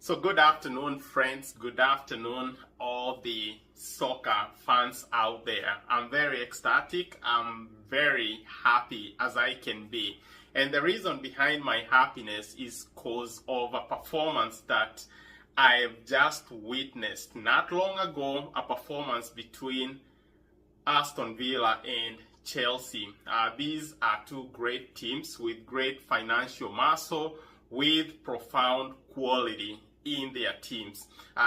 So good afternoon, friends. Good afternoon, all the soccer fans out there. I'm very ecstatic. I'm very happy as I can be. And the reason behind my happiness is because of a performance that I've just witnessed not long ago, a performance between Aston Villa and Chelsea. These are two great teams with great financial muscle, with profound quality in their teams.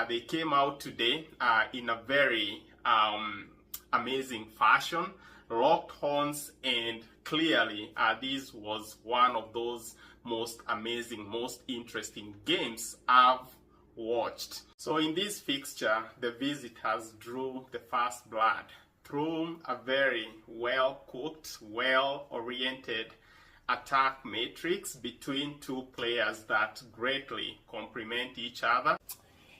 They came out today in a very amazing fashion, locked horns, and clearly this was one of those most amazing, most interesting games I've watched. So in this fixture, the visitors drew the first blood through a very well-cooked, well-oriented attack matrix between two players that greatly complement each other.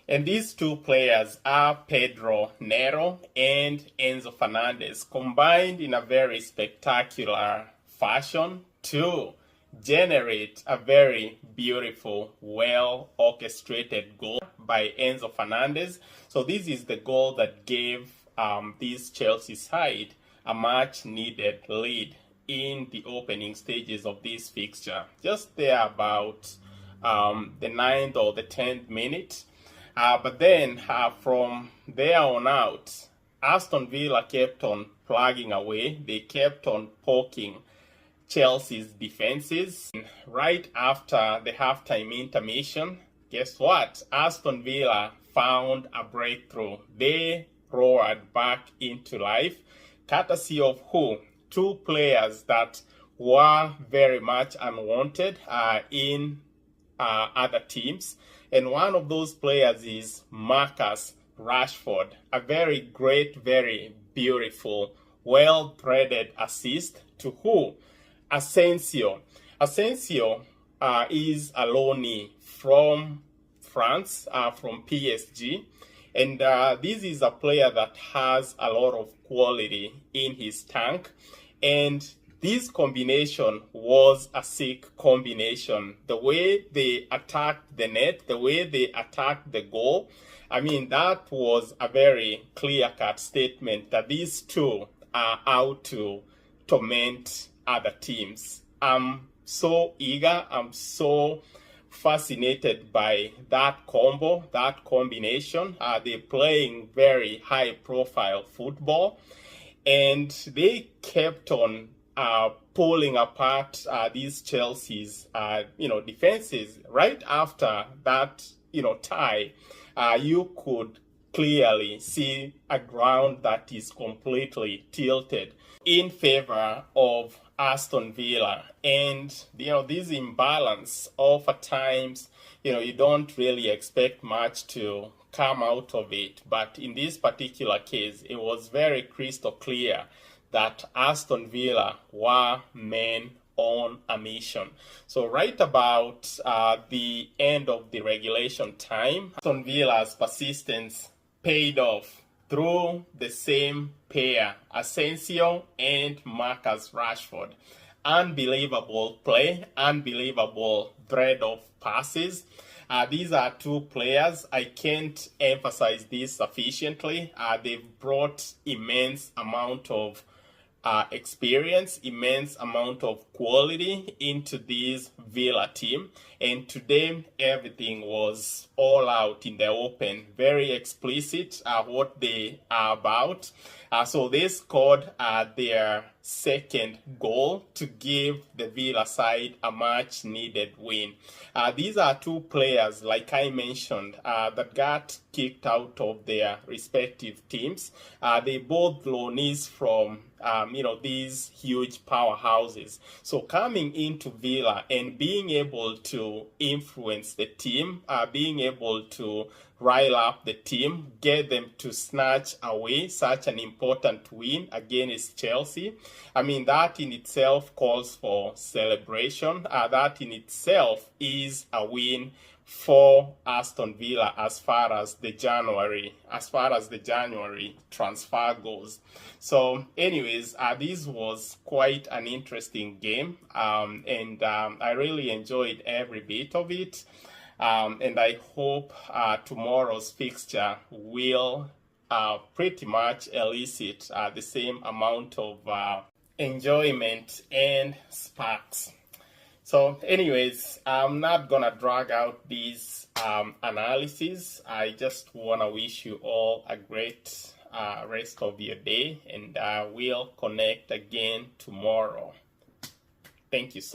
And these two players are Pedro Neto and Enzo Fernandez, combined in a very spectacular fashion to generate a very beautiful, well-orchestrated goal by Enzo Fernandez. So this is the goal that gave this Chelsea side a much-needed lead in the opening stages of this fixture, just there about the 9th or the 10th minute. But then from there on out, Aston Villa kept on plugging away. They kept on poking Chelsea's defenses. Right after the halftime intermission, guess what? Aston Villa found a breakthrough. They roared back into life, courtesy of who? Two players that were very much unwanted in other teams. And one of those players is Marcus Rashford. A very great, very beautiful, well-threaded assist to who? Asensio. Asensio is a loanee from France, from PSG. And this is a player that has a lot of quality in his tank. And this combination was a sick combination. The way they attacked the net, the way they attacked the goal, I mean, that was a very clear-cut statement that these two are out to torment other teams. I'm so eager, I'm so fascinated by that combo, that combination. They're playing very high-profile football, and they kept on pulling apart these Chelsea's, defenses. Right after that, tie, you could clearly see a ground that is completely tilted in favor of Aston Villa. And this imbalance of at times, you don't really expect much to come out of it, but in this particular case it was very crystal clear that Aston Villa were men on a mission. So right about the end of the regulation time, Aston Villa's persistence paid off through the same pair, Asensio and Marcus Rashford. Unbelievable play, unbelievable thread of passes. These are two players. I can't emphasize this sufficiently. They've brought immense amount of experience, immense amount of quality into this Villa team. And today, everything was all out in the open, very explicit what they are about. So they scored their second goal to give the Villa side a much needed win. These are two players, like I mentioned, that got kicked out of their respective teams. They both loanees from these huge powerhouses. So coming into Villa and being able to influence the team, being able to rile up the team, get them to snatch away such an important win against Chelsea. I mean, that in itself calls for celebration. That in itself is a win for Aston Villa as far as the January transfer goes. So anyways, this was quite an interesting game, and I really enjoyed every bit of it. And I hope tomorrow's fixture will pretty much elicit the same amount of enjoyment and sparks. So anyways, I'm not gonna drag out these analysis. I just wanna wish you all a great rest of your day, and we'll connect again tomorrow. Thank you so